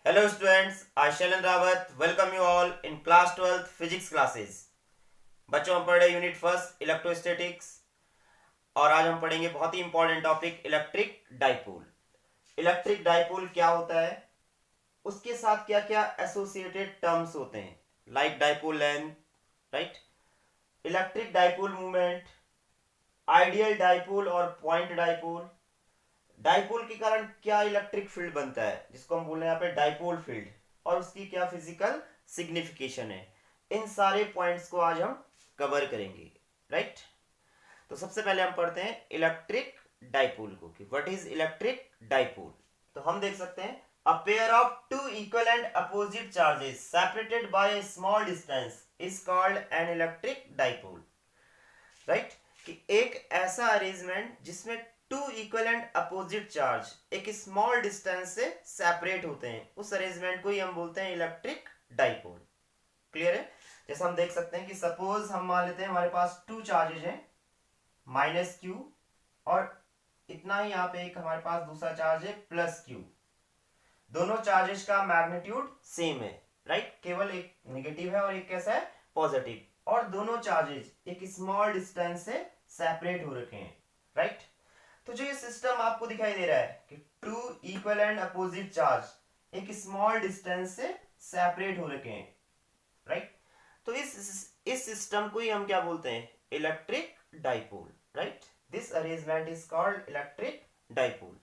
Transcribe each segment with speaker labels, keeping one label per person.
Speaker 1: Hello students, I Shailen Rawat welcome you all in class 12th physics classes। बच्चों हम पढ़ रहे unit first electrostatics और आज हम पढ़ेंगे बहुत ही important topic electric dipole. Electric dipole क्या होता है, उसके साथ क्या क्या एसोसिएटेड टर्म्स होते हैं, like dipole length, right, electric dipole movement, ideal dipole और पॉइंट डाइपोल, डाइपोल के कारण क्या इलेक्ट्रिक फील्ड बनता है जिसको हम बोल रहे हैं यहाँ पे डाइपोल फील्ड, और उसकी क्या फिजिकल सिग्निफिकेशन है। इन सारे पॉइंट्स को आज हम कवर करेंगे, राइट। तो सबसे पहले हम पढ़ते हैं इलेक्ट्रिक डाइपोल को कि व्हाट इज इलेक्ट्रिक डाइपोल। तो हम देख सकते हैं a pair of two equal and opposite charges separated by a small distance is called an electric dipole, right. कि एक ऐसा अरेंजमेंट जिसमें two equal and opposite charge एक स्मॉल डिस्टेंस से सेपरेट होते हैं, उस अरेंजमेंट को ही हम बोलते हैं इलेक्ट्रिक डाइपोल। क्लियर है। जैसे हम देख सकते हैं कि सपोज हम मान लेते हैं हमारे पास टू चार्जेज हैं, माइनस क्यू, और इतना ही यहाँ पे एक हमारे पास दूसरा चार्ज है प्लस क्यू। दोनों चार्जेस का मैग्नीट्यूड सेम है, राइट, केवल एक नेगेटिव है और एक कैसा है, पॉजिटिव, और दोनों चार्जेस एक स्मॉल डिस्टेंस से सेपरेट हो रखे हैं, राइट। तो जो ये सिस्टम आपको दिखाई दे रहा है कि two equal and opposite charge एक स्मॉल डिस्टेंस से सेपरेट हो रखे हैं, राइट। तो इस सिस्टम को ही हम क्या बोलते हैं, electric dipole, right. This arrangement is called electric dipole.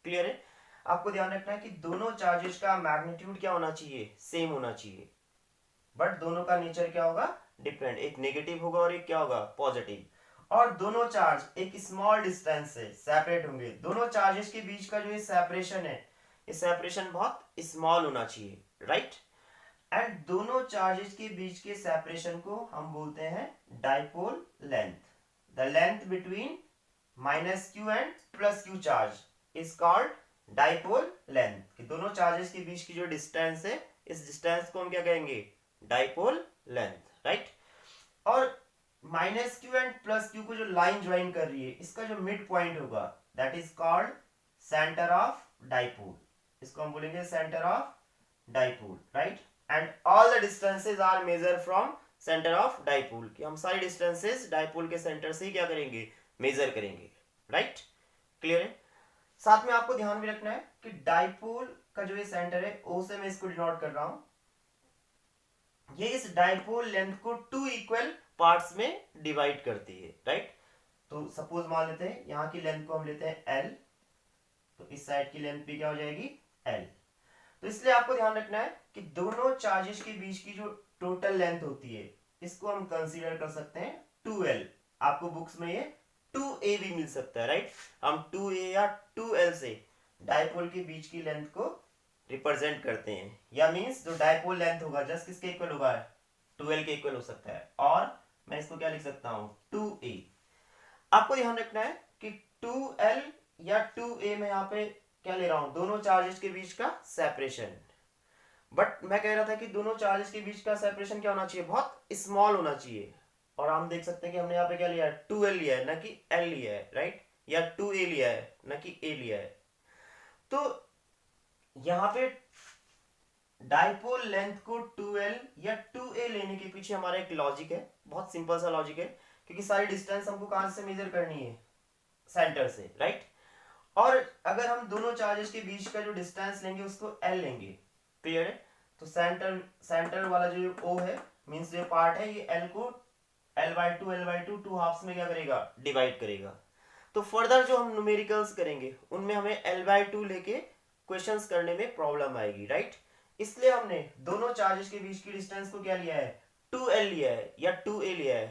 Speaker 1: Clear है। आपको ध्यान रखना है कि दोनों चार्जेस का मैग्नीट्यूड क्या होना चाहिए, सेम होना चाहिए, बट दोनों का नेचर क्या होगा, डिफरेंट, एक नेगेटिव होगा और एक क्या होगा, पॉजिटिव, और दोनों चार्ज एक स्मॉल डिस्टेंस से सेपरेट होंगे। दोनों चार्जेस के बीच का जो ये सेपरेशन है, ये सेपरेशन बहुत स्मॉल होना चाहिए, राइट। एंड दोनों चार्जेस के बीच के सेपरेशन को हम बोलते हैं dipole length. The length between minus Q and plus Q charge is called dipole length. कि दोनों चार्जेस के बीच की जो डिस्टेंस है, इस डिस्टेंस को हम क्या कहेंगे, डाइपोल लेंथ, राइट। और minus Q and plus Q को जो लाइन ज्वाइन कर रही है, इसका जो मिड पॉइंट होगा that is called centre of dipole. इसको हम बोलेंगे centre of dipole, right. And all the distances are measure from centre of dipole. कि हम सारी डिस्टेंसेस डाइपोल के सेंटर से ही क्या करेंगे, मेजर करेंगे, राइट। क्लियर है। साथ में आपको ध्यान भी रखना है कि डाइपोल का जो ये सेंटर है, ओ से मैं इसको डिनोट कर रहा हूं, ये इस डाइपोल लेंथ को टू इक्वल पार्ट्स में डिवाइड करती है, राइट। तो सपोज मान लेते हैं यहाँ की लेंथ को हम लेते हैं एल, तो इस साइड की लेंथ भी क्या हो जाएगी, एल। तो इसलिए आपको ध्यान रखना है कि दोनों चार्जेस के बीच की जो टोटल लेंथ होती है, इसको हम कंसीडर कर सकते हैं 2l। आपको बुक्स में ये 2a भी मिल सकता है, राइट। हम 2a या 2l से डाइपोल के बीच की लेंथ को रिप्रेजेंट करते हैं, या मींस जो डाइपोल लेंथ होगा जस्ट किसके इक्वल होगा, 2l के इक्वल हो सकता है, और मैं इसको क्या लिख सकता हूं, 2a। आपको ध्यान रखना है कि 2l या 2a में यहाँ पे क्या ले रहा हूं, दोनों चार्जेस के बीच का सेपरेशन। बट मैं कह रहा था कि दोनों चार्जेस के बीच का सेपरेशन क्या होना चाहिए, बहुत स्मॉल होना चाहिए। और हम देख सकते हैं कि हमने यहाँ पे क्या लिया है, 2l लिया है, ना कि l लिया है, राइट, या 2a लिया है, ना कि a लिया है। तो यहाँ पे डाइपोल लेंथ को 2l या 2a लेने के पीछे हमारा एक लॉजिक है, बहुत सिंपल सा लॉजिक है। क्योंकि सारी डिस्टेंस हमको कहां से मेजर करनी है, सेंटर से, राइट। और अगर हम दोनों चार्जेस के बीच का जो डिस्टेंस लेंगे उसको l लेंगे, क्लियर है। तो सेंटर वाला जो o है, मींस जो पार्ट है, ये l को l/2 टू हाफ्स में क्या करेगा, डिवाइड करेगा। तो फर्दर जो हम न्यूमेरिकल्स करेंगे उनमें हमें l/2 लेके क्वेश्चंस करने में प्रॉब्लम आएगी, राइट। इसलिए हमने दोनों चार्जेस के बीच की डिस्टेंस को क्या लिया है, 2l लिया है या 2a लिया है,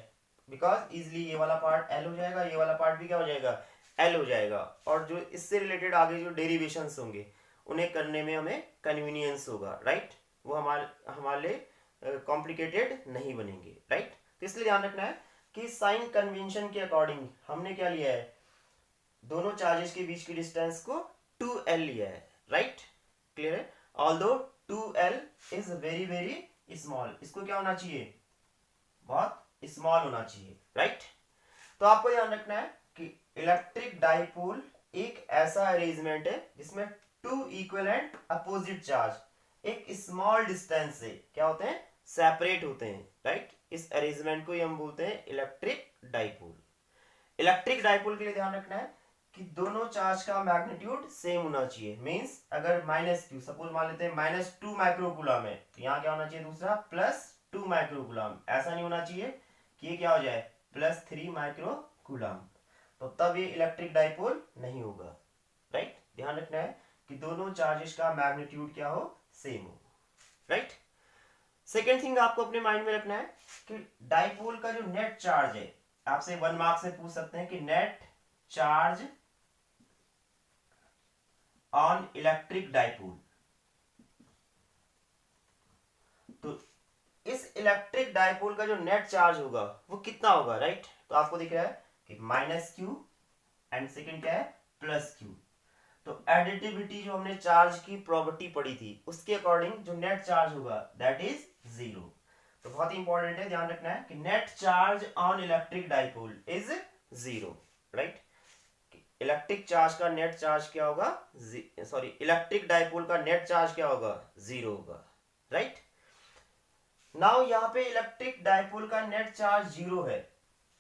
Speaker 1: बिकॉज इजिली ये वाला पार्ट l हो जाएगा, ये वाला पार्ट भी क्या हो जाएगा, l हो जाएगा। और जो इससे रिलेटेड आगे जो डेरिवेशंस होंगे उन्हें करने में हमें कन्वीनियंस होगा, राइट। वो हमारे लिए कॉम्प्लिकेटेड नहीं बनेंगे, राइट। तो इसलिए ध्यान रखना है कि साइन कन्वेंशन के अकॉर्डिंग हमने क्या लिया है, दोनों चार्जेस के बीच की डिस्टेंस को 2l लिया है, राइट। क्लियर है। Although 2l is very very small, इसको क्या होना चाहिए, बहुत स्मॉल होना चाहिए, राइट। तो आपको ध्यान रखना है कि इलेक्ट्रिक डाइपोल एक ऐसा अरेंजमेंट है जिसमें two equal and opposite charge एक स्मॉल डिस्टेंस से क्या होते हैं, सेपरेट होते हैं, राइट। इस अरेंजमेंट को ही हम बोलते हैं इलेक्ट्रिक डाइपोल। इलेक्ट्रिक डाइपोल के लिए ध्यान रखना है कि दोनों चार्ज का मैग्नीट्यूड सेम होना चाहिए। मींस अगर माइनस क्यू, सपोज मान लेते हैं -2 माइक्रोकूलम है, तो यहाँ क्या होना चाहिए दूसरा +2 माइक्रोकूलम। ऐसा नहीं होना चाहिए कि ये क्या हो जाए +3 माइक्रोकूलम, तो तब ये इलेक्ट्रिक डाइपोल नहीं होगा, राइट। ध्यान रखना है कि दोनों चार्जेस का मैग्नीट्यूड क्या हो, सेम हो, राइट। सेकेंड थिंग आपको अपने माइंड में रखना है कि डाइपोल का जो नेट चार्ज है, आपसे 1 मार्क्स में पूछ सकते हैं कि net charge on electric dipole, तो इस इलेक्ट्रिक डाइपोल का जो नेट चार्ज होगा वो कितना होगा, राइट। तो आपको दिख रहा है कि -q एंड सेकेंड क्या है +q। तो एडिटिविटी जो हमने चार्ज की प्रॉपर्टी पढ़ी थी उसके अकॉर्डिंग जो नेट चार्ज होगा दैट इज 0। तो बहुत ही इंपॉर्टेंट है, ध्यान रखना है कि net charge on electric dipole is 0, right. Electric charge का नेट चार्ज क्या होगा, सॉरी इलेक्ट्रिक डाइपोल का नेट चार्ज क्या होगा, 0 होगा, राइट। नाउ यहाँ पे इलेक्ट्रिक डाइपोल का नेट चार्ज 0 है,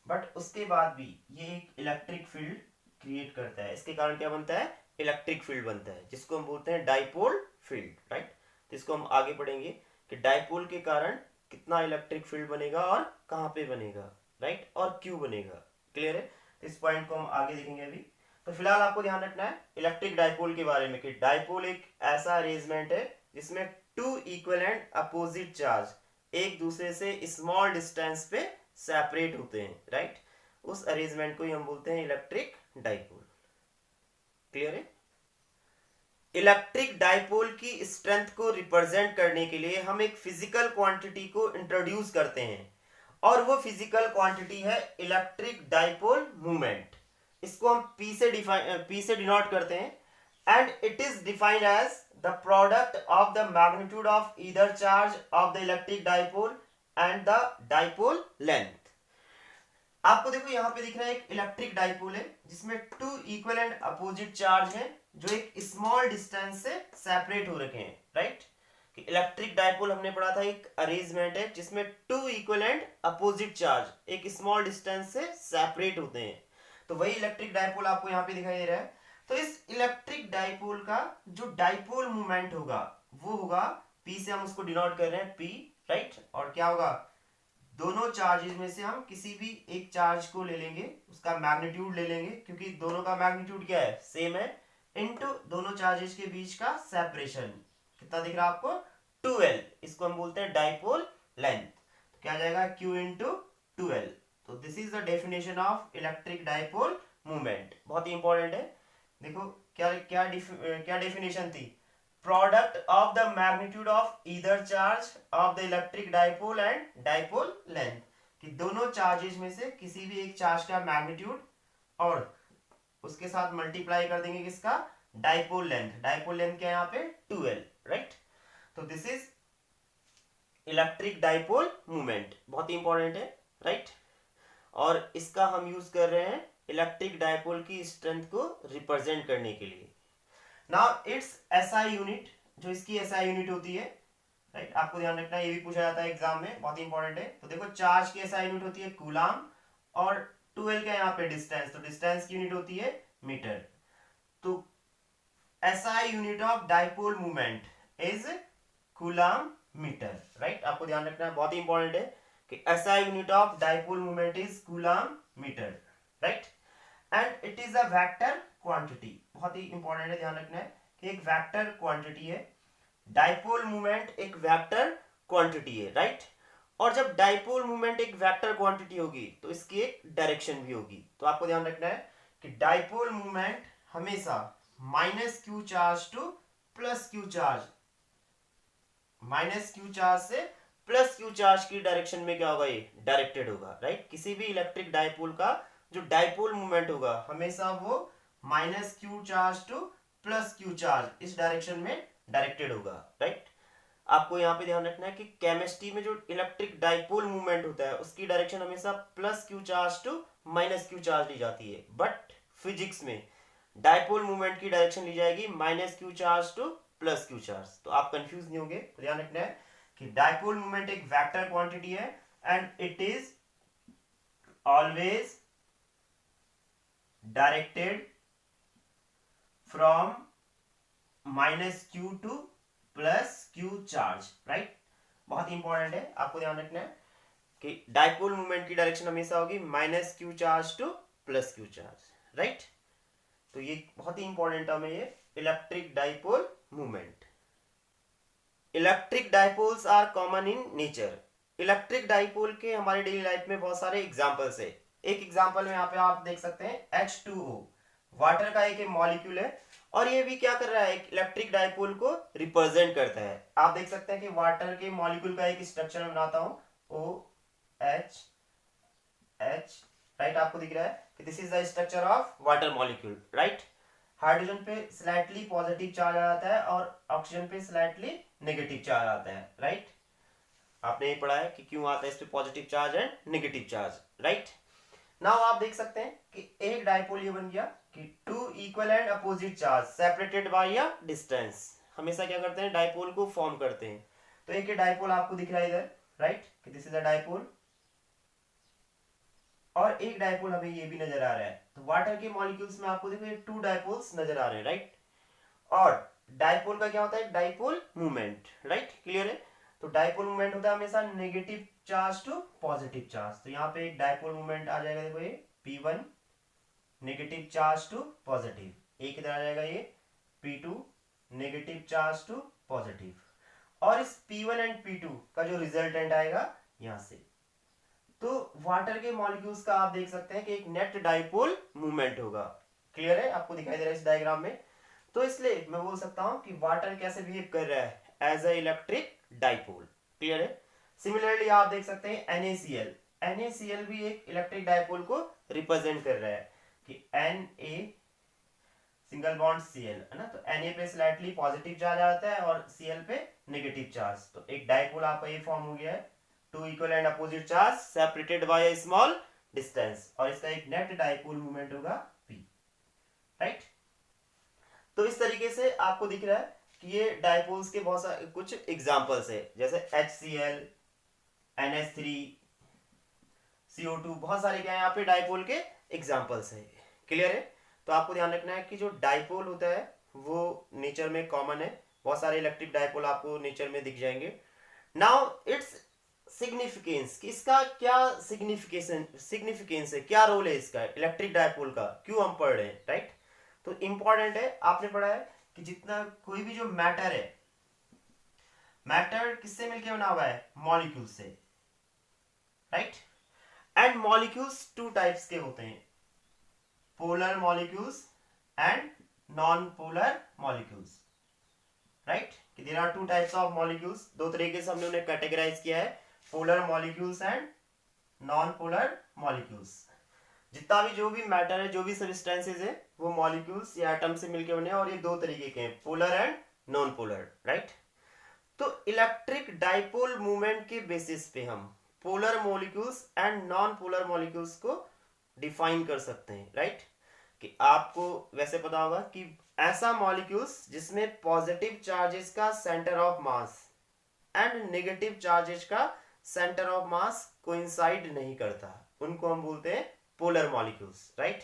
Speaker 1: बट उसके बाद भी ये एक इलेक्ट्रिक फील्ड क्रिएट करता है। इसके कारण क्या बनता है, इलेक्ट्रिक फील्ड बनता है, जिसको हम बोलते हैं डाइपोल फील्ड, राइट। तो इसको हम आगे पढ़ेंगे कि डाइपोल के कारण कितना इलेक्ट्रिक फील्ड बनेगा और कहाँ पे बनेगा, राइट, और क्यों बनेगा। क्लियर है, तो इस पॉइंट को हम आगे देखेंगे अभी। तो फिलहाल आपको ध्यान रखना है इलेक्ट्रिक डाइपोल के बारे में कि डाइपोल एक ऐसा अरेंजमेंट है जिसमें 2 इक्वल एंड अपोजिट चार्ज एक दूसरे से स्मॉल डिस्टेंस पे सेपरेट होते हैं, राइट। उस अरेंजमेंट को ही हम बोलते हैं इलेक्ट्रिक डाइपोल। क्लियर है। इलेक्ट्रिक डाइपोल की स्ट्रेंथ को रिप्रेजेंट करने के लिए हम एक फिजिकल क्वांटिटी को इंट्रोड्यूस करते हैं, और वो फिजिकल क्वांटिटी है इलेक्ट्रिक डाइपोल मोमेंट। इसको हम P से डिनोट करते हैं, and it is defined as the product of the magnitude of either charge of the electric dipole and the dipole length. आपको देखो यहाँ पे दिख रहा है एक इलेक्ट्रिक डाइपोल है जिसमें 2 इक्वल एंड अपोजिट चार्ज हैं जो एक स्मॉल डिस्टेंस से सेपरेट हो रखे हैं, राइट। कि इलेक्ट्रिक डाइपोल हमने पढ़ा था एक अरेंजमेंट है जिसमें 2 इक्वल एंड अपोजिट चार्ज एक स्मॉल डिस्टेंस से सेपरेट होते हैं, तो वही इलेक्ट्रिक डाइपोल आपको यहाँ पे दिखाई दे रहा है। तो इस इलेक्ट्रिक डाइपोल का जो डाइपोल मोमेंट होगा वो होगा P से हम उसको डिनोट कर रहे हैं P, राइट। और क्या होगा, दोनों चार्जेस में से हम किसी भी एक चार्ज को ले लेंगे, उसका मैग्नीट्यूड ले लेंगे क्योंकि दोनों का मैग्नीट्यूड क्या है, सेम है, इनटू दोनों चार्जेस के बीच का सेपरेशन कितना दिख रहा है आपको, 2L। इसको हम बोलते हैं डाइपोल लेंथ। तो क्या जाएगा Q इंटू 2L। तो this is the definition of electric dipole movement. बहुत ही इंपॉर्टेंट है। देखो क्या क्या क्या डेफिनेशन थी, product of the magnitude of either charge of the electric dipole and dipole length, कि दोनों चार्जेस में से किसी भी एक चार्ज का मैग्नीट्यूड और उसके साथ मल्टीप्लाई कर देंगे किसका, डाइपोल लेंथ। डाइपोल लेंथ क्या है यहाँ पे 2L, राइट। तो this is electric dipole movement, बहुत ही इंपॉर्टेंट है, राइट। और इसका हम यूज कर रहे हैं इलेक्ट्रिक डाइपोल की स्ट्रेंथ को रिप्रेजेंट करने के लिए। नाउ इट्स SI यूनिट, जो इसकी SI यूनिट होती है, राइट। आपको ध्यान रखना है, ये भी पूछा जाता है एग्जाम में, बहुत ही इंपॉर्टेंट है। तो देखो चार्ज की SI यूनिट होती है कूलाम, और 2L का यहाँ पे डिस्टेंस, तो डिस्टेंस की यूनिट होती है मीटर। तो SI unit of dipole movement is coulomb metre, right. आपको ध्यान रखना है, बहुत ही इंपॉर्टेंट है कि SI unit of dipole movement is coulomb metre, right. And it is a vector quantity, बहुत ही इंपॉर्टेंट है, ध्यान रखना है कि एक वेक्टर क्वांटिटी है। डाइपोल मूवमेंट एक वेक्टर क्वांटिटी है, राइट। और जब डाइपोल मूवमेंट एक वेक्टर क्वांटिटी होगी तो इसकी एक डायरेक्शन भी होगी। तो आपको ध्यान रखना है कि डाइपोल मूवमेंट हमेशा -q charge to +q charge, -q charge से +q चार्ज की डायरेक्शन में क्या होगा, ये डायरेक्टेड होगा, राइट। किसी भी इलेक्ट्रिक डाइपोल का जो डाइपोल मूवमेंट होगा हमेशा वो -q charge to +q charge इस डायरेक्शन में डायरेक्टेड होगा, राइट। आपको यहाँ पे ध्यान रखना है कि केमिस्ट्री में जो इलेक्ट्रिक डाइपोल मूवमेंट होता है उसकी डायरेक्शन हमेशा +q charge to -q charge ली जाती है, बट फिजिक्स में डाइपोल मूवमेंट की डायरेक्शन ली जाएगी -q charge to plus Q charge. तो आप कंफ्यूज नहीं होंगे, तो ध्यान रखना है कि डाइपोल मोमेंट एक वेक्टर क्वांटिटी है and it is always directed from minus Q to plus Q charge, right. बहुत इंपॉर्टेंट है, आपको ध्यान रखना है कि डाइपोल मूवमेंट की डायरेक्शन हमेशा होगी minus Q charge to plus Q charge, right. तो ये बहुत ही इंपॉर्टेंट टर्म है, ये electric dipole movement. Electric dipoles are common in nature. Electric dipole के हमारे डेली लाइफ में बहुत सारे एग्जांपल्स है। एक एग्जांपल में यहाँ पे आप देख सकते हैं H2O, वाटर का एक मॉलिक्यूल है और ये भी क्या कर रहा है, एक इलेक्ट्रिक डाइपोल को रिप्रेजेंट करता है। आप देख सकते हैं कि वाटर के मॉलिक्यूल का एक स्ट्रक्चर बनाता हूं OH, राइट। आपको दिख रहा है कि this is the structure of water molecule, right. Hydrogen पे स्लाइटली पॉजिटिव चार्ज आ जाता है और ऑक्सीजन पे स्लाइटली नेगेटिव चार्ज आता है, राइट। आपने ये पढ़ा है कि क्यों आता है इस पे positive charge and negative charge, right. Now आप देख सकते हैं कि एक डाइपोल ये बन गया कि two equal and opposite charge separated by a distance हमेशा क्या करते हैं, डाइपोल को फॉर्म करते हैं। तो एक डाइपोल आपको दिख रहा है इधर, राइट, कि दिस इज अ डाइपोल, और एक डाइपोल हमें ये भी नजर आ रहा है। तो वाटर के मॉलिक्यूल्स में आपको देखो ये टू डाइपोल्स नजर आ रहे हैं, राइट। और डाइपोल का क्या होता है, डाइपोल मूवमेंट, राइट, क्लियर है। तो डाइपोल मूवमेंट होता है हमेशा negative charge to positive charge. तो यहाँ पे एक डाइपोल मूवमेंट आ जाएगा, देखो ये P1 negative charge to positive, एक इधर आ जाएगा ये P2 negative charge to positive, और इस P1 एंड P2 का जो रिजल्टेंट आएगा यहां से। तो वाटर के मॉलिक्यूल्स का आप देख सकते हैं कि एक नेट डाइपोल मूवमेंट होगा, क्लियर है, आपको दिखाई दे रहा है इस डायग्राम में। तो इसलिए मैं बोल सकता हूं कि वाटर कैसे बिहेव कर रहा है, as a electric dipole, clear है। सिमिलरली आप देख सकते हैं NaCl भी एक इलेक्ट्रिक डाइपोल को रिप्रेजेंट कर रहा है कि Na सिंगल बॉन्ड Cl है ना। तो Na पे स्लाइटली पॉजिटिव चार्ज आता है और Cl पे नेगेटिव चार्ज। तो एक डाइपोल आपका ये फॉर्म हो गया है, two equal and opposite charge separated by a small distance, और इसका एक नेट डाइपोल मूवमेंट होगा P, राइट। तो इस तरीके से आपको दिख रहा है कि ये डाइपोल्स के बहुत सारे कुछ एग्जांपल्स है, जैसे HCl, NH3, CO2, बहुत सारे क्या है यहाँ पे डाइपोल के एग्जांपल्स है, क्लियर है। तो आपको ध्यान रखना है कि जो डाइपोल होता है वो नेचर में कॉमन है, बहुत सारे इलेक्ट्रिक डाइपोल आपको नेचर में दिख जाएंगे। नाउ इट्स सिग्निफिकेंस, कि इसका क्या सिग्निफिकेंस है, क्या रोल है इसका इलेक्ट्रिक डाइपोल का, क्यों हम पढ़ रहे हैं, राइट। तो इंपॉर्टेंट है, आपने पढ़ा है कि जितना कोई भी जो मैटर है, मैटर किससे मिलके बना हुआ है, मॉलिक्यूल से, right. And molecules two types के होते हैं, polar molecules and non polar molecules, right. कि there are two types of molecules, दो तरीके से हमने उन्हें कैटेगराइज किया है, polar molecules and non polar molecules. जितना भी जो भी मैटर है, जो भी सब्सटेंसेस है, वो मॉलिक्यूल्स या एटम से मिलकर बने हैं, और ये दो तरीके के हैं, polar and non polar, right. तो इलेक्ट्रिक डाइपोल मूवमेंट के बेसिस पे हम polar molecules and non polar molecules को डिफाइन कर सकते हैं, राइट। कि आपको वैसे पता होगा कि ऐसा मॉलिक्यूल्स जिसमें पॉजिटिव चार्जेस का centre of mass and negative charges का सेंटर ऑफ मास कोइंसाइड नहीं करता, उनको हम बोलते हैं पोलर मॉलिक्यूल्स, राइट।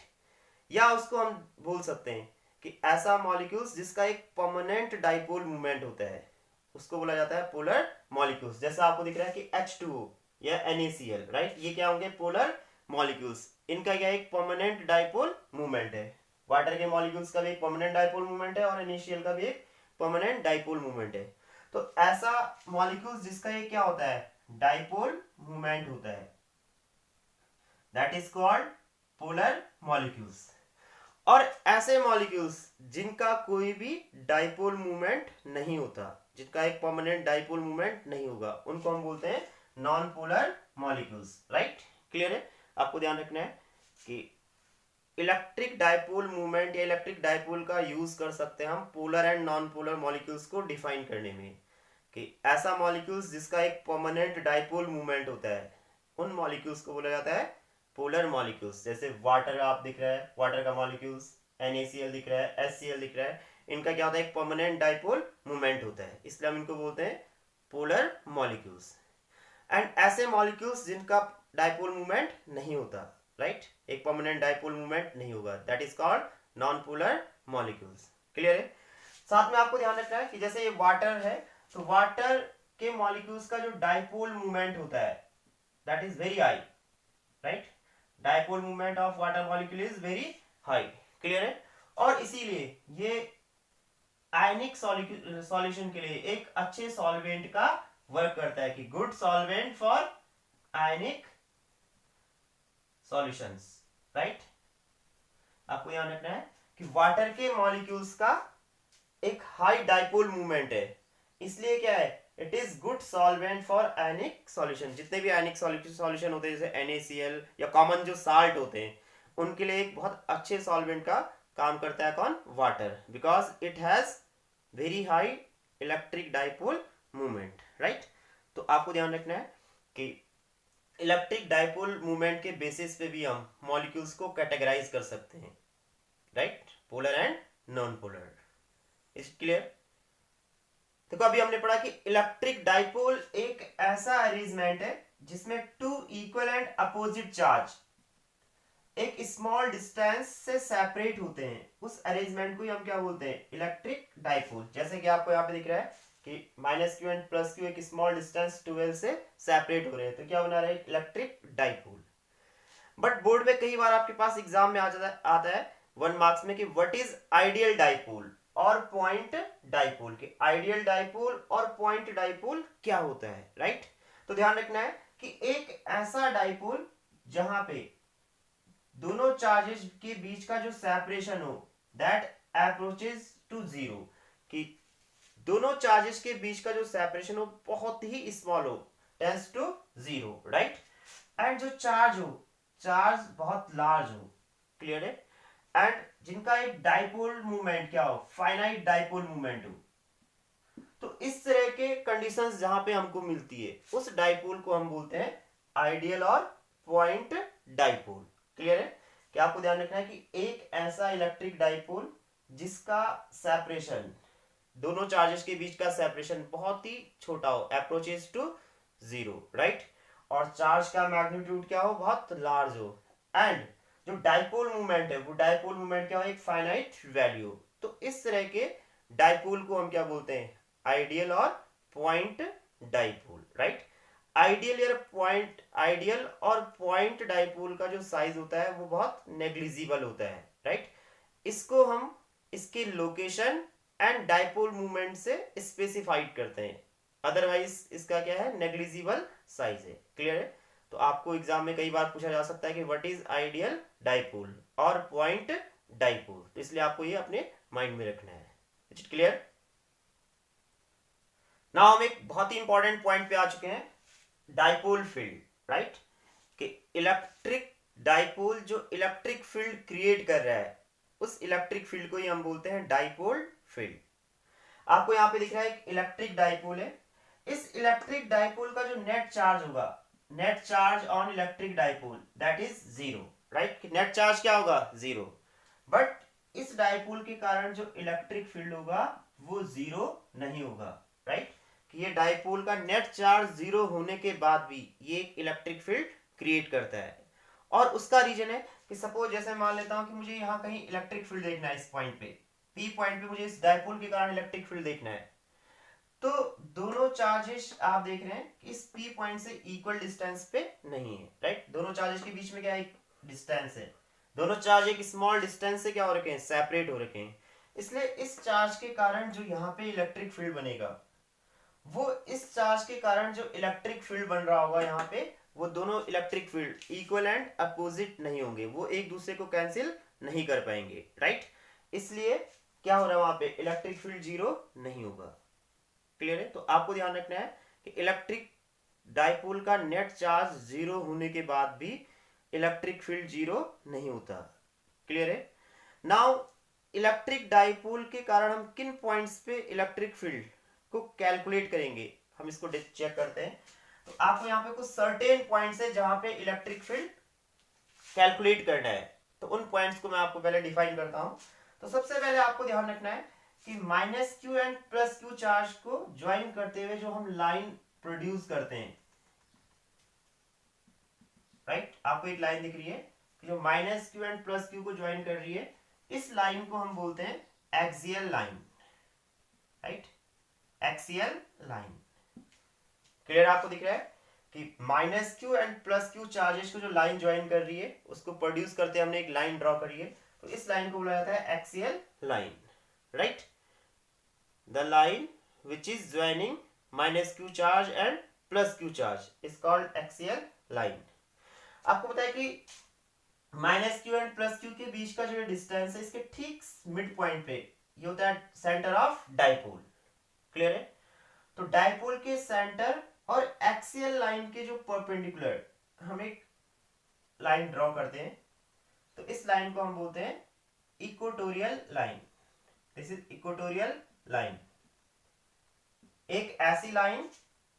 Speaker 1: या उसको हम बोल सकते हैं कि ऐसा मॉलिक्यूल्स जिसका एक परमानेंट डाइपोल मूवमेंट होता है, उसको बोला जाता है पोलर मॉलिक्यूल्स। जैसा आपको दिख रहा है कि H2O या NaCl, राइट, ये क्या होंगे, पोलर मॉलिक्यूल्स। इनका क्या एक परमानेंट डाइपोल मूवमेंट है, वाटर के मॉलिक्यूल्स का भी एक परमानेंट डाइपोल मूवमेंट है और NaCl का भी एक परमानेंट डाइपोल मूवमेंट है। तो ऐसा मॉलिक्यूल्स जिसका ये क्या होता है, डाइपोल मूवमेंट होता है, that is called polar molecules. और ऐसे मॉलिक्यूल्स जिनका कोई भी डाइपोल मूवमेंट नहीं होता, जिनका एक परमानेंट डाइपोल मूवमेंट नहीं होगा, उनको हम बोलते हैं non polar molecules, right, clear है। आपको ध्यान रखना है कि इलेक्ट्रिक डाइपोल मूवमेंट या इलेक्ट्रिक डाइपोल का यूज कर सकते हैं हम polar and non polar molecules को डिफाइन करने में, कि ऐसा मॉलिक्यूल्स जिसका एक परमानेंट डाइपोल मूवमेंट होता है, उन मॉलिक्यूल्स को बोला जाता है पोलर मॉलिक्यूल्स। जैसे वाटर आप दिख रहा है, वाटर का मॉलिक्यूल्स, NaCl दिख रहा है, HCl दिख रहा है, इनका क्या होता है, एक परमानेंट डाइपोल मूवमेंट होता है, इसलिए हम इनको बोलते हैं पोलर मॉलिक्यूल्स। एंड ऐसे मॉलिक्यूल्स जिनका डाइपोल मूवमेंट नहीं होता, राइट, एक परमानेंट डाइपोल मूवमेंट नहीं होगा, that is called non polar molecules. Clear है? साथ में आपको ध्यान रखना है कि जैसे ये वाटर है, तो वाटर के मॉलिक्यूल्स का जो डाइपोल मूवमेंट होता है that is very high, right, dipole movement of water molecule is very high. Clear है? और इसीलिए ये आयनिक सॉल्यूशन के लिए एक अच्छे सॉल्वेंट का वर्क करता है, कि good solvent for ionic solutions, right. आपको ध्यान रखना है कि वाटर के मॉलिक्यूल्स का एक हाई डाइपोल मूवमेंट है, इसलिए क्या है, it is good solvent for ionic solution. जितने भी आयनिक सॉल्यूशन होते हैं जैसे NaCl या कॉमन जो साल्ट होते हैं, उनके लिए एक बहुत अच्छे सॉल्वेंट का काम करता है कौन, water, because it has very high electric dipole movement, right. तो आपको ध्यान रखना है कि इलेक्ट्रिक डाइपोल मूवमेंट के बेसिस पे भी हम मॉलिक्यूल्स को कैटेगराइज कर सकते हैं, right, polar and non polar. Is clear? देखो अभी हमने पढ़ा कि इलेक्ट्रिक डाइपोल एक ऐसा अरेंजमेंट है जिसमें two equal and opposite charge एक स्मॉल डिस्टेंस से सेपरेट होते हैं, उस अरेंजमेंट को ही हम क्या बोलते हैं, इलेक्ट्रिक डाइपोल। जैसे कि आपको यहाँ पे दिख रहा है कि -q एंड +q एक स्मॉल डिस्टेंस 12 से सेपरेट हो रहे हैं, तो क्या बना रहा है, इलेक्ट्रिक डाइपोल। बट बोर्ड में कई बार आपके पास एग्जाम में आता है 1 मार्क्स में कि व्हाट इज आइडियल डाइपोल और पॉइंट डाइपोल, के आइडियल डाइपोल और पॉइंट डाइपोल क्या होता है, राइट। तो ध्यान रखना है कि एक ऐसा डाइपोल जहां पे दोनों चार्जेस के बीच का जो सेपरेशन हो दैट अप्रोचेस टू जीरो, कि दोनों चार्जेस के बीच का जो सेपरेशन हो बहुत ही स्मॉल हो, tends to zero, right. And जो चार्ज बहुत लार्ज हो, क्लियर है, एंड जिनका एक डाइपोल मूवमेंट क्या हो, फाइनाइट डाइपोल मूवमेंट हो। तो इस तरह के कंडीशंस जहां पे हमको मिलती है, उस डाइपोल को हम बोलते हैं आइडियल और पॉइंट डाइपोल। क्लियर है? कि आपको ध्यान रखना है कि एक ऐसा इलेक्ट्रिक डाइपोल जिसका सेपरेशन, दोनों चार्जेस के बीच का सेपरेशन बहुत ही छोटा हो, अप्रोचेस टू जीरो, राइट, और चार्ज का मैग्नीट्यूड क्या हो, बहुत लार्ज हो, एंड जो डाइपोल मूवमेंट है वो डाइपोल मूवमेंट क्या हो, एक फाइनाइट वैल्यू। तो इस तरह के डाइपोल को हम क्या बोलते हैं, आइडियल और पॉइंट डाइपोल, राइट। आइडियल और पॉइंट डाइपोल का जो साइज होता है वो बहुत नेग्लिजिबल होता है, राइट। इसको हम इसके लोकेशन एंड डाइपोल मूवमेंट से स्पेसिफाइड करते हैं, अदरवाइज इसका क्या है, नेग्लिजिबल साइज है। क्लियर है? तो आपको एग्जाम में कई बार पूछा जा सकता है कि व्हाट इज आइडियल डाइपोल और पॉइंट डाइपोल, तो इसलिए आपको ये अपने माइंड में रखना है। Is it clear? नाउ हम एक बहुत ही इंपॉर्टेंट पॉइंट पे आ चुके हैं, डाइपोल फील्ड, राइट, कि इलेक्ट्रिक डाइपोल जो इलेक्ट्रिक फील्ड क्रिएट कर रहा है, उस इलेक्ट्रिक फील्ड को ही हम बोलते हैं डाइपोल फील्ड। आपको यहां पे दिख रहा है एक इलेक्ट्रिक डाइपोल है, इस इलेक्ट्रिक डाइपोल का जो नेट चार्ज होगा, net charge on electric dipole that is zero, right, net charge क्या होगा, जीरो। बट इस डाइपोल के कारण जो इलेक्ट्रिक फील्ड होगा वो जीरो नहीं होगा, राइट, कि ये डाइपोल का नेट चार्ज जीरो होने के बाद भी ये एक इलेक्ट्रिक फील्ड क्रिएट करता है। और उसका रीजन है कि सपोज जैसे मान लेता हूं कि मुझे यहाँ कहीं इलेक्ट्रिक फील्ड देखना है, इस पॉइंट पे, पी पॉइंट पे मुझे इस डाइपोल के कारण इलेक्ट्रिक फील्ड देखना है, तो दोनों चार्जेस आप देख रहे हैं कि इस पी पॉइंट से इक्वल डिस्टेंस पे नहीं है, राइट, दोनों चार्जेस के बीच में क्या एक डिस्टेंस है, दोनों चार्ज एक स्मॉल डिस्टेंस से क्या हो रखे हैं, सेपरेट हो रखे हैं। इसलिए इस चार्ज के कारण जो यहाँ पे इलेक्ट्रिक फील्ड बनेगा, वो इस चार्ज के कारण जो इलेक्ट्रिक फील्ड बन रहा होगा यहाँ पे, वो दोनों electric field equal and opposite नहीं होंगे, वो एक दूसरे को कैंसिल नहीं कर पाएंगे, राइट। इसलिए क्या हो रहा है, वहां पे इलेक्ट्रिक फील्ड जीरो नहीं होगा। क्लियर है? तो आपको ध्यान रखना है कि इलेक्ट्रिक डाइपोल का नेट चार्ज जीरो होने के बाद भी इलेक्ट्रिक फील्ड जीरो नहीं होता। क्लियर है? नाउ इलेक्ट्रिक डाइपोल के कारण हम किन पॉइंट्स पे इलेक्ट्रिक फील्ड को कैलकुलेट करेंगे, हम इसको चेक करते हैं। तो आपको यहाँ पे कुछ सर्टेन पॉइंट्स है जहां पे इलेक्ट्रिक फील्ड कैलकुलेट करना है। तो उन पॉइंट्स को मैं आपको पहले डिफाइन करता हूं। तो सबसे पहले आपको ध्यान रखना है कि minus Q and plus Q charge को ज्वाइन करते हुए जो हम लाइन प्रोड्यूस करते हैं, राइट, आपको एक लाइन दिख रही है कि जो minus Q and plus Q को ज्वाइन कर रही है, इस लाइन को हम बोलते हैं axial line, right, axial line. Clear आपको दिख रहा है कि minus Q and plus Q charges को जो लाइन ज्वाइन कर रही है उसको प्रोड्यूस करते हमने एक लाइन ड्रॉ करी है, तो इस लाइन को बोला जाता है axial line, right. The line which is joining minus Q charge and plus Q charge is called axial line. आपको पता है कि minus Q and plus Q के बीच का जो डिस्टेंस है, इसके ठीक मिड पॉइंट पे ये होता है सेंटर ऑफ डाइपोल। क्लियर है? तो डाइपोल के सेंटर और एक्सियल लाइन के जो परपेंडिकुलर हम एक लाइन ड्रॉ करते हैं, तो इस लाइन को हम बोलते हैं equatorial line. This is equatorial line, एक ऐसी लाइन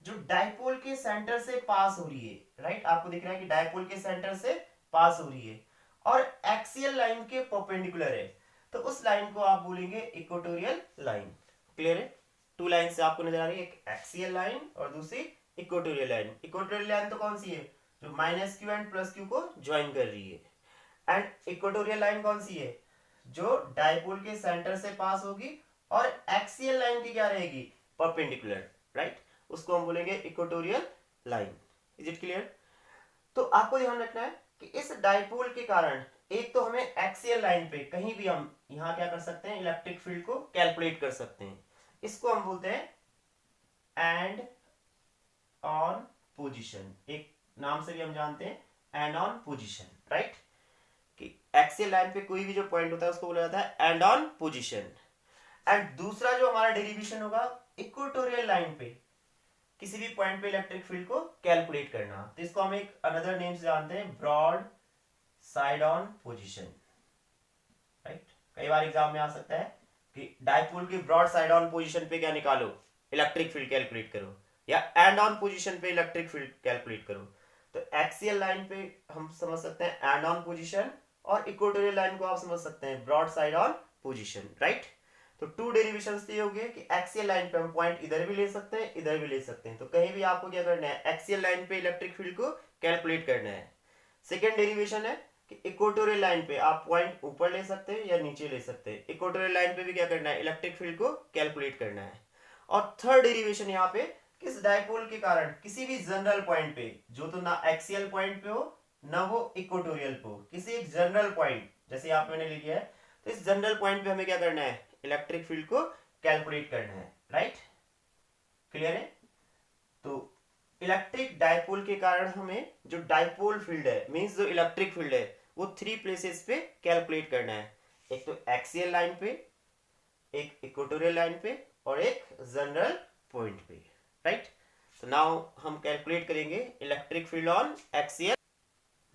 Speaker 1: जो डाइपोल के सेंटर से पास हो रही है, राइट। आपको दिख रहा है कि डाइपोल के सेंटर से पास हो रही है और एक्सियल लाइन के परपेंडिकुलर है, तो उस लाइन को आप बोलेंगे इक्वेटोरियल लाइन। क्लियर है? टू लाइन से आपको नजर आ रही है, एक एक्सियल लाइन और दूसरी इक्वेटोरियल लाइन। इक्वेटोरियल लाइन तो कौन सी है? जो minus Q and plus Q को ज्वाइन कर रही है। एंड इक्वेटोरियल लाइन कौन सी है? जो डाइपोल के सेंटर से पास होगी और एक्सियल लाइन की क्या रहेगी? Perpendicular, right. उसको हम बोलेंगे equatorial line. Is it clear? तो आपको ध्यान रखना है कि इस डाइपोल के कारण एक तो हमें एक्सियल लाइन पे कहीं भी हम यहां क्या कर सकते हैं, इलेक्ट्रिक फील्ड को कैलकुलेट कर सकते हैं। इसको हम बोलते हैं एंड ऑन पोजीशन, एक नाम से भी हम जानते हैं एंड ऑन पोजीशन, राइट। कि एक्सियल लाइन पे कोई भी जो पॉइंट होता है उसको बोला जाता है एंड ऑन पोजीशन। एंड दूसरा जो हमारा डेरिवेशन होगा, इक्वेटोरियल लाइन पे किसी भी पॉइंट पे इलेक्ट्रिक फील्ड को कैलकुलेट करना, तो इसको हम एक अनदर नेम से जानते हैं broadside on position, right. कई बार एग्जाम में आ सकता है कि डाइपोल की ब्रॉड साइड ऑन पोजीशन पे क्या निकालो, इलेक्ट्रिक फील्ड कैलकुलेट करो, या एंड ऑन पोजीशन पे इलेक्ट्रिक फील्ड कैलकुलेट करो। तो एक्सियल लाइन पे हम समझ सकते हैं एंड ऑन पोजीशन, और इक्वेटोरियल लाइन को आप समझ सकते हैं broadside on position, right. तो टू डेरिवेशंस ये हो गए कि एक्सियल लाइन पे हम पॉइंट इधर भी ले सकते हैं, इधर भी ले सकते हैं। तो कहीं भी आपको क्या करना है, एक्सियल लाइन पे इलेक्ट्रिक फील्ड को कैलकुलेट करना है। सेकेंड डेरिवेशन है कि इक्वेटोरियल लाइन पे आप पॉइंट ऊपर ले सकते हैं या नीचे ले सकते हैं। इक्वेटोरियल लाइन पे भी क्या करना है, इलेक्ट्रिक फील्ड को कैलकुलेट करना है। और थर्ड डेरिवेशन यहाँ पे किस डाइपोल के कारण किसी भी जनरल पॉइंट पे, जो तो ना एक्सियल पॉइंट पे हो ना वो इक्वेटोरियल पे हो, किसी एक जनरल पॉइंट, जैसे यहाँ पे मैंने लिया है, तो इस जनरल पॉइंट पे हमें क्या करना है, इलेक्ट्रिक फील्ड को कैलकुलेट करना है, राइट। क्लियर है? तो इलेक्ट्रिक डाइपोल के कारण हमें जो डाइपोल फील्ड है, मींस जो इलेक्ट्रिक फील्ड है, वो थ्री प्लेसेस पे कैलकुलेट करना है। एक तो एक्सियल लाइन पे, एक इक्वेटोरियल लाइन पे, और एक जनरल पॉइंट पे, राइट। तो नाउ हम कैलकुलेट करेंगे electric field on axial.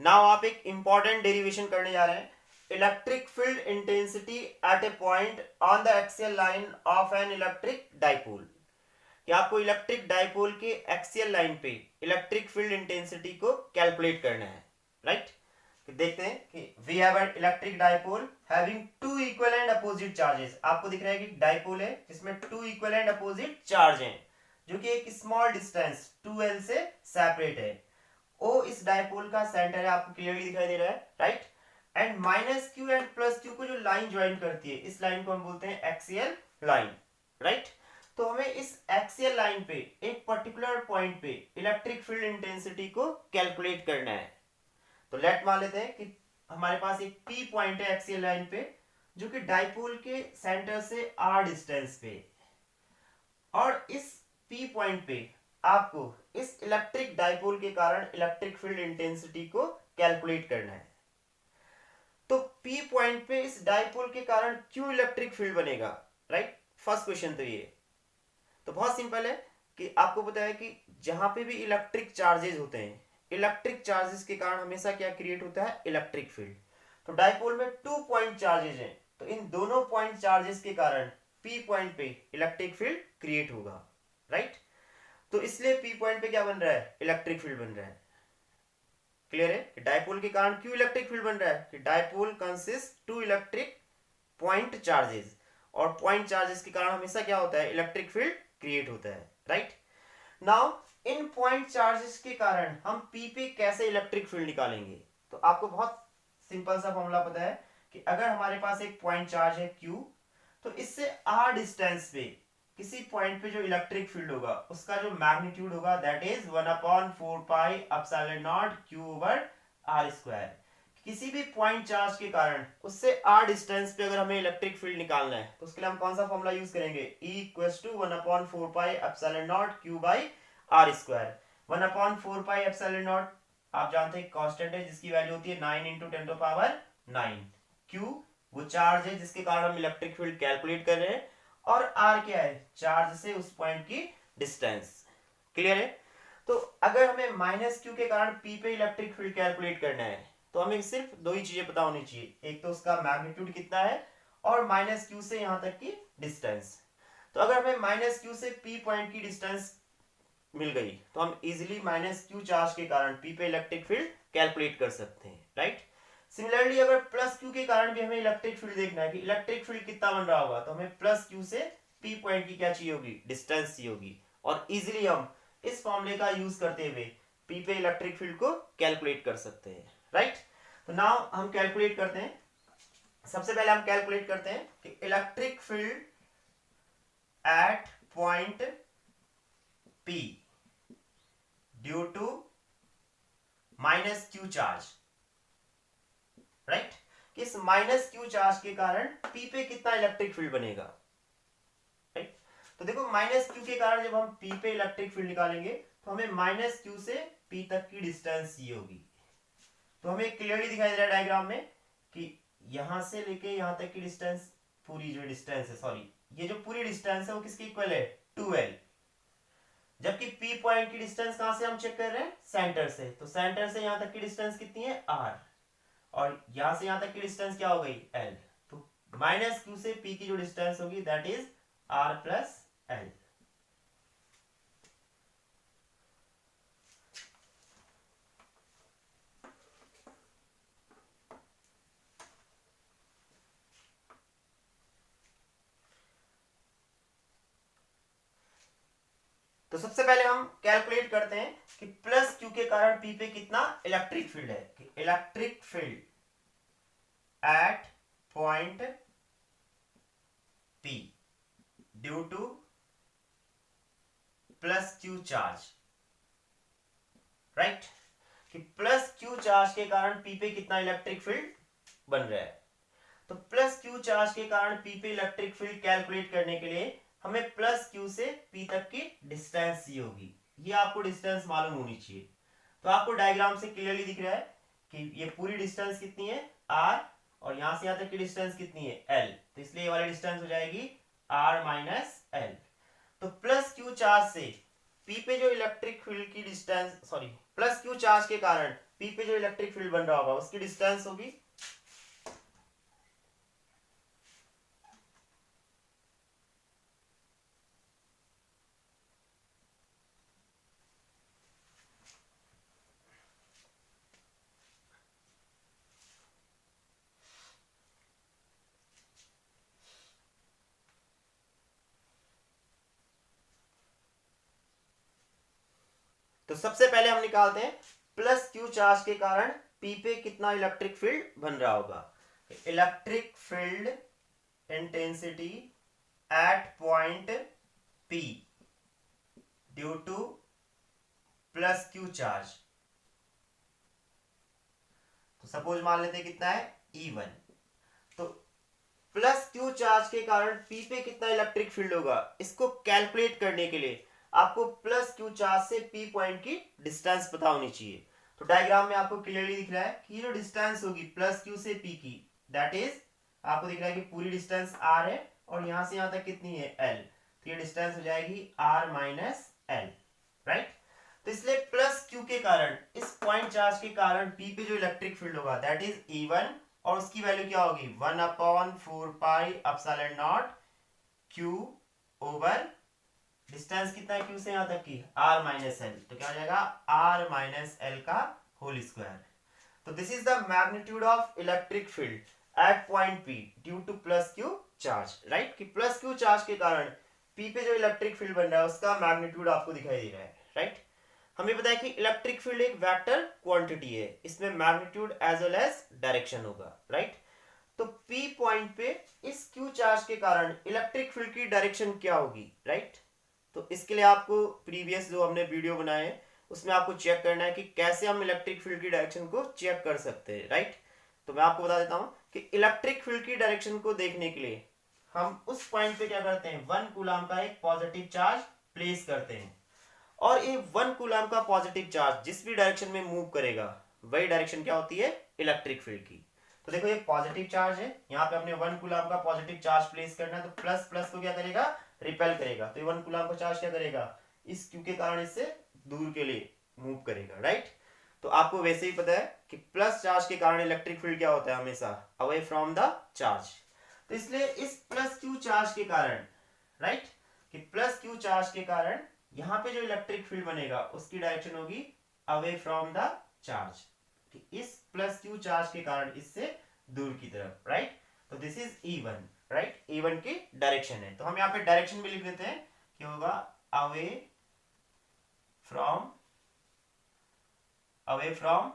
Speaker 1: Now आप एक इंपॉर्टेंट डेरिवेशन करने जा रहे हैं, electric field intensity at a point on the axial line of an electric dipole. कि आपको इलेक्ट्रिक डाइपोल के एक्सियल लाइन पे इलेक्ट्रिक फील्ड इंटेंसिटी को कैलकुलेट करना है, राइट। देखते हैं कि we have an electric dipole having two equal and opposite charges. आपको दिख रहा है कि डाइपोल है जिसमें two equal and opposite charge हैं, जो कि एक स्मॉल डिस्टेंस 2l से सेपरेट है। ओ इस डाइपोल का सेंटर है, आपको क्लियरली दिखाई दे रहा है, right. And minus Q and plus Q को जो लाइन ज्वाइन करती है, इस लाइन को हम बोलते हैं एक्सियल लाइन, राइट। तो हमें इस एक्सियल लाइन पे एक पर्टिकुलर पॉइंट पे इलेक्ट्रिक फील्ड इंटेंसिटी को कैलकुलेट करना है। तो लेट मान लेते हैं कि हमारे पास एक पी पॉइंट है एक्सियल लाइन पे, जो कि डाइपोल के सेंटर से आर डिस्टेंस पे, और इस पी पॉइंट पे आपको इस इलेक्ट्रिक डाइपोल के कारण इलेक्ट्रिक फील्ड इंटेंसिटी को कैलकुलेट करना है। तो पी पॉइंट पे इस डाइपोल के कारण क्यों इलेक्ट्रिक फील्ड बनेगा, राइट। फर्स्ट क्वेश्चन तो ये। तो बहुत सिंपल है कि आपको पता है कि जहां पे भी इलेक्ट्रिक चार्जेस होते हैं, इलेक्ट्रिक चार्जेस के कारण हमेशा क्या क्रिएट होता है, इलेक्ट्रिक फील्ड। तो डाइपोल में 2 पॉइंट चार्जेस हैं, तो इन दोनों पॉइंट चार्जेस के कारण पी पॉइंट पे इलेक्ट्रिक फील्ड क्रिएट होगा, राइट। तो इसलिए पी पॉइंट पे क्या बन रहा है, इलेक्ट्रिक फील्ड बन रहा है। क्लियर है कि डायपोल के कारण क्यों इलेक्ट्रिक फील्ड बन रहा है कि dipole consist to electric point charges, और पॉइंट चार्जेस के कारण हमेशा क्या होता है, इलेक्ट्रिक फील्ड क्रिएट होता है, right. Now in point charges के कारण हम पी पे कैसे इलेक्ट्रिक फील्ड निकालेंगे। तो आपको बहुत सिंपल सा फॉर्मूला पता है कि अगर हमारे पास एक पॉइंट चार्ज है Q, तो इससे r डिस्टेंस पे किसी पॉइंट पे जो इलेक्ट्रिक फील्ड होगा उसका जो मैग्नीट्यूड होगा that is 1/4 pi epsilon naught Q over r square. किसी भी पॉइंट चार्ज के कारण उससे r डिस्टेंस पे अगर हमें इलेक्ट्रिक फील्ड निकालना है तो उसके लिए हम कौन सा फॉर्मूला यूज करेंगे, E = 1/4 pi epsilon naught Q by r square. 1/4 pi epsilon not आप जानते हैं कांस्टेंट है जिसकी वैल्यू होती है 9 × 10⁻9। Q वो चार्ज है जिसके कारण हम इलेक्ट्रिक फील्ड कैलकुलेट कर रहे हैं, और R क्या है, चार्ज से उस पॉइंट की डिस्टेंस। क्लियर है। तो अगर हमें -Q के कारण P पे इलेक्ट्रिक फील्ड कैलकुलेट करना है तो हमें सिर्फ दो ही चीजें पता होनी चाहिए, एक तो उसका मैग्नीट्यूड कितना है और -Q से यहां तक की डिस्टेंस। तो अगर हमें -Q से P पॉइंट की डिस्टेंस मिल गई तो हम इजीली -Q चार्ज के कारण P पे इलेक्ट्रिक फील्ड कैलकुलेट कर सकते हैं, राइट। सिमिलरली अगर +Q के कारण भी हमें इलेक्ट्रिक फील्ड देखना है कि इलेक्ट्रिक फील्ड कितना बन रहा होगा, तो हमें +Q से P पॉइंट की क्या चाहिए होगी, डिस्टेंस चाहिए होगी, और इजीली हम इस फॉर्मूले का यूज करते हुए P पे इलेक्ट्रिक फील्ड को कैलकुलेट कर सकते हैं, राइट। तो नाउ हम कैलकुलेट करते हैं। सबसे पहले हम कैलकुलेट करते हैं कि electric field at point P due to -Q charge, right. इस -Q चार्ज के कारण P पे कितना इलेक्ट्रिक फील्ड बनेगा, राइट। तो देखो -Q के कारण जब हम P पे इलेक्ट्रिक फील्ड निकालेंगे तो हमें -Q से P तक की डिस्टेंस ये होगी। तो हमें क्लियरली दिखाई दे रहा है डायग्राम में कि यहां से लेके यहां तक की डिस्टेंस, पूरी जो डिस्टेंस है, सॉरी ये जो पूरी डिस्टेंस है वो किसके इक्वल है, 2L। जबकि P पॉइंट की डिस्टेंस कहां से हम चेक कर रहे हैं, सेंटर से, तो सेंटर से यहां तक की डिस्टेंस कितनी है, R, और यहां से यहां तक की डिस्टेंस क्या हो गई, L। तो -Q से P की जो डिस्टेंस होगी दैट इज R + L। तो सबसे पहले हम कैलकुलेट करते हैं कि +Q के कारण P पे कितना इलेक्ट्रिक फील्ड है, कि electric field at point P due to +Q charge, right, कि +Q चार्ज के कारण P पे कितना इलेक्ट्रिक फील्ड बन रहा है। तो +Q चार्ज के कारण P पे इलेक्ट्रिक फील्ड कैलकुलेट करने के लिए हमें +Q से P तक की डिस्टेंस ये होगी, ये आपको डिस्टेंस मालूम होनी चाहिए। तो आपको डायग्राम से क्लियरली दिख रहा है कि ये पूरी डिस्टेंस कितनी है, R, और यहां से यहां तक की डिस्टेंस कितनी है, L। तो इसलिए ये वाली डिस्टेंस हो जाएगी R - L। तो +Q चार्ज से P पे जो इलेक्ट्रिक फील्ड की डिस्टेंस, सॉरी +Q चार्ज के कारण P पे जो इलेक्ट्रिक फील्ड बन रहा होगा उसकी डिस्टेंस होगी तो सबसे पहले हम निकालते हैं +Q चार्ज के कारण P पे कितना इलेक्ट्रिक फील्ड बन रहा होगा। Electric field intensity at point P due to +Q charge. तो सपोज मान लेते हैं कितना है, E1। तो +Q चार्ज के कारण P पे कितना इलेक्ट्रिक फील्ड होगा, इसको कैलकुलेट करने के लिए आपको +Q चार्ज से P पॉइंट की डिस्टेंस पता होनी चाहिए। तो डायग्राम में आपको क्लियरली दिख रहा है कि जो डिस्टेंस होगी +Q से P की, दैट इज आपको दिख रहा है कि पूरी डिस्टेंस R है और यहां से यहां तक कितनी है, L। तो ये डिस्टेंस हो जाएगी R - L, राइट। तो इसलिए +Q के कारण, इस पॉइंट चार्ज के कारण P पे जो इलेक्ट्रिक फील्ड होगा दैट इज E1, और उसकी वैल्यू क्या होगी, 1/4 pi epsilon naught Q over distance कितना है Q से यहां तक की, R - L। तो क्या हो जाएगा, R - L का होल स्क्वायर। तो this is the magnitude of electric field at point P due to plus Q charge, right. कि प्लस क्यू चार्ज के कारण पी पे जो इलेक्ट्रिक फील्ड बन रहा है उसका मैग्नीट्यूड आपको दिखाई दे रहा है, राइट। हमें पता है कि इलेक्ट्रिक फील्ड एक वेक्टर क्वांटिटी है, इसमें magnitude as well as direction होगा, राइट। तो P पॉइंट पे इस Q चार्ज के कारण इलेक्ट्रिक फील्ड की डायरेक्शन क्या होगी, राइट। तो इसके लिए आपको प्रीवियस जो हमने वीडियो बनाए हैं उसमें आपको चेक करना है कि कैसे हम इलेक्ट्रिक फील्ड की डायरेक्शन को चेक कर सकते हैं, राइट। तो मैं आपको बता देता हूं कि इलेक्ट्रिक फील्ड की डायरेक्शन को देखने के लिए हम उस पॉइंट पे क्या करते हैं, 1 कूलम का एक पॉजिटिव चार्ज प्लेस करते हैं और ये 1 कूलम का पॉजिटिव चार्ज जिस भी डायरेक्शन में मूव करेगा वही डायरेक्शन क्या होती है, इलेक्ट्रिक फील्ड की। तो देखो ये पॉजिटिव चार्ज है, यहाँ पे हमने 1 कूलम का पॉजिटिव चार्ज प्लेस करना है, तो प्लस प्लस को क्या करेगा, रिपेल करेगा। तो ये 1 कूलम का चार्ज क्या करेगा, इस क्यू के कारण इससे दूर के लिए मूव करेगा, राइट। तो आपको वैसे ही पता है कि प्लस चार्ज के कारण इलेक्ट्रिक फील्ड क्या होता है, हमेशा अवे फ्रॉम द चार्ज। तो इसलिए इस प्लस क्यू चार्ज के कारण, राइट, कि प्लस क्यू चार्ज के कारण यहाँ पे जो इलेक्ट्रिक फील्ड बनेगा उसकी डायरेक्शन होगी अवे फ्रॉम द चार्ज, इस प्लस क्यू चार्ज के कारण इससे दूर की तरफ, राइट। तो this is E1, right, E1 की डायरेक्शन है। तो हम यहाँ पे डायरेक्शन भी लिख देते हैं कि होगा away from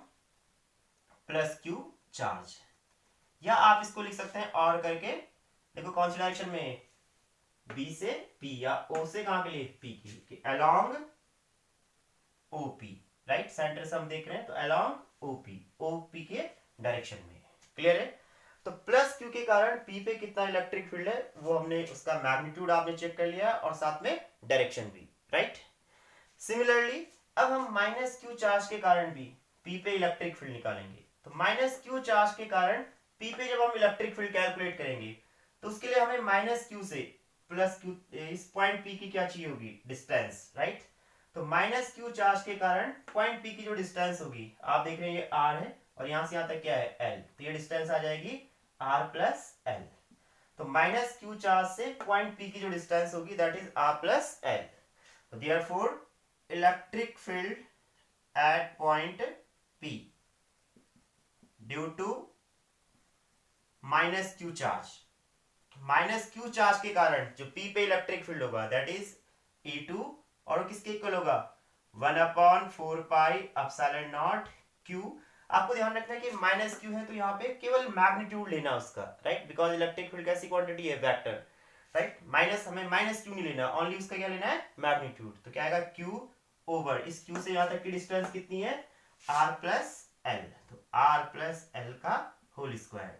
Speaker 1: plus Q charge, या आप इसको लिख सकते हैं और करके, देखो कौन सी डायरेक्शन में, बी से पी या ओ से कहां के लिए, पी की, अलोंग ओपी, राइट। सेंटर से हम देख रहे हैं तो अलोंग ओपी के डायरेक्शन में, क्लियर है। तो प्लस क्यू के कारण पी पे कितना इलेक्ट्रिक फील्ड है वो हमने, उसका मैग्नीट्यूड आपने चेक कर लिया और साथ में डायरेक्शन भी, राइट। सिमिलरली अब हम माइनस क्यू चार्ज के कारण भी पी पे इलेक्ट्रिक फील्ड निकालेंगे। तो माइनस क्यू चार्ज के कारण पी पे जब हम इलेक्ट्रिक फील्ड कैलकुलेट करेंगे तो उसके लिए हमें माइनस क्यू से प्लस क्यू, इस पॉइंट पी की क्या चाहिए होगी, डिस्टेंस, राइट। तो माइनस क्यू चार्ज के कारण पॉइंट पी की जो डिस्टेंस होगी, आप देख रहे हैं ये r है और यहां से यहां तक क्या है, l, तो ये डिस्टेंस आ जाएगी r प्लस l। तो माइनस क्यू चार्ज से पॉइंट पी की जो डिस्टेंस होगी that is r plus l। तो therefore electric field at point p due to minus Q charge के कारण जो p पे इलेक्ट्रिक फील्ड होगा दैट इज E2 और किसके इक्वल होगा, 1/4 पाई एप्सिलॉन नॉट q। आपको ध्यान रखना है कि माइनस q है तो यहाँ पे केवल मैग्नीट्यूड लेना उसका, राइट, बिकॉज इलेक्ट्रिक फील्ड कैसी क्वांटिटी है, वेक्टर, राइट। माइनस, हमें माइनस q नहीं लेना, ओनली उसका क्या लेना है, मैग्नीट्यूड। तो क्या आएगा, q ओवर इस q से यहाँ तक की डिस्टेंस कितनी है, r प्लस l, तो r प्लस l का होल स्क्वायर।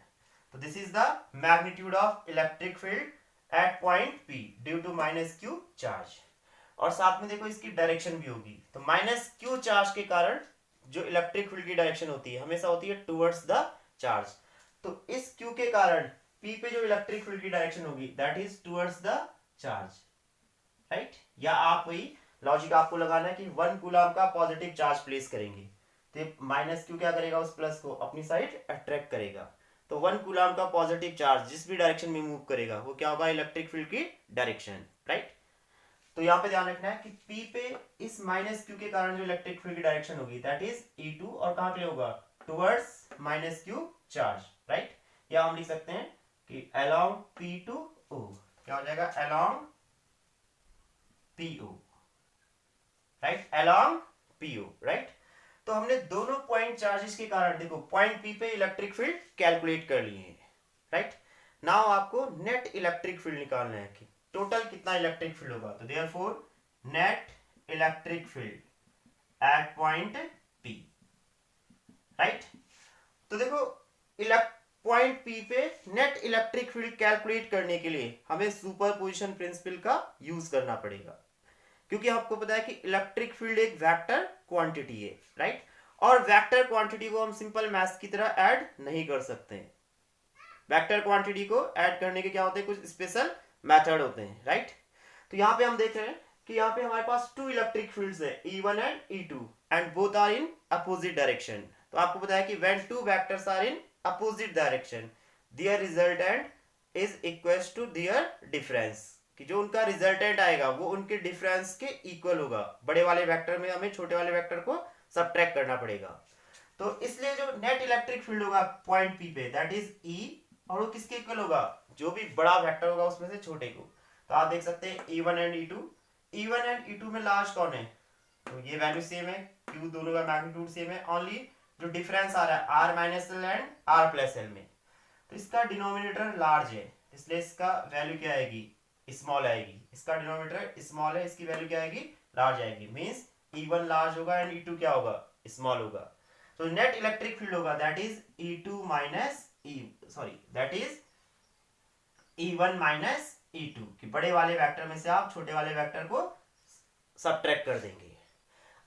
Speaker 1: तो this is the magnitude of electric field at point p due to minus q charge. और साथ में देखो इसकी डायरेक्शन भी होगी, तो माइनस क्यू चार्ज के कारण जो इलेक्ट्रिक फील्ड की डायरेक्शन होती है हमेशा होती है टुवर्ड्स द चार्ज। तो इस क्यू के कारण पी पे जो इलेक्ट्रिक फील्ड की डायरेक्शन होगी that is towards the charge, right. या आप वही लॉजिक आपको लगाना है कि 1 कूलम का पॉजिटिव चार्ज प्लेस करेंगे तो माइनस क्यू क्या करेगा, उस प्लस को अपनी साइड अट्रैक्ट करेगा। तो 1 कूलम का पॉजिटिव चार्ज जिस भी डायरेक्शन में मूव करेगा वो क्या होगा, इलेक्ट्रिक फील्ड की डायरेक्शन, राइट। तो यहाँ पे ध्यान रखना है कि P पे इस माइनस क्यू के कारण जो इलेक्ट्रिक फील्ड की डायरेक्शन होगी दैट इज E2 और कहां के लिए होगा, towards minus Q charge, right. या हम लिख सकते हैं कि अलोंग P टू O, क्या हो जाएगा, along PO, right, along PO, right. तो हमने दोनों पॉइंट चार्जेस के कारण देखो पॉइंट P पे इलेक्ट्रिक फील्ड कैलकुलेट कर लिए हैं, राइट। नाउ आपको नेट इलेक्ट्रिक फील्ड निकालना है कि टोटल कितना इलेक्ट्रिक फील्ड होगा। तो therefore net electric field at point P, right. तो देखो पॉइंट P पे नेट इलेक्ट्रिक फील्ड कैलकुलेट करने के लिए हमें सुपरपोजिशन प्रिंसिपल का यूज करना पड़ेगा, क्योंकि आपको पता है कि इलेक्ट्रिक फील्ड एक वेक्टर क्वांटिटी है, राइट। और वेक्टर क्वांटिटी को हम सिंपल मैथ्स की तरह ऐड नहीं कर सकते हैं। वेक्टर क्वांटिटी को ऐड करने के क्या होते हैं, कुछ स्पेशल मेथड होते हैं, राइट। तो यहाँ पे हम देख रहे हैं कि यहाँ पे हमारे पास 2 इलेक्ट्रिक फील्ड्स है, E1 and E2 and both are in opposite direction. तो आपको पता है कि when 2 vectors are in opposite direction their resultant is equals to their difference, कि जो उनका रिजल्टेंट आएगा वो उनके डिफरेंस के इक्वल होगा। बड़े वाले वेक्टर में हमें छोटे वाले वेक्टर को सबट्रैक्ट करना पड़ेगा। तो इसलिए जो नेट इलेक्ट्रिक फील्ड होगा पॉइंट पी पे दैट इज ई, और वो किसके इक्वल होगा, जो भी बड़ा वेक्टर होगा उसमें से छोटे को। तो आप देख सकते हैं E1 and E2, E1 and E2 में लार्ज कौन है, तो ये वैल्यू सेम है, Q दोनों का मैग्नीट्यूड सेम है, ओनली जो डिफरेंस आ रहा है R minus L and R plus L में, तो इसका डिनोमिनेटर लार्ज है इसलिए इसका वैल्यू क्या आएगी, स्मॉल आएगी। इसका डिनोमिनेटर स्मॉल है, इसकी वैल्यू क्या आएगी, लार्ज आएगी। मींस E1 लार्ज होगा एंड E2 क्या होगा, स्मॉल होगा। तो नेट इलेक्ट्रिक फील्ड होगा that is E2 minus that is E1 minus E2, कि बड़े वाले वेक्टर में से आप छोटे वाले वेक्टर को सबट्रैक्ट कर देंगे।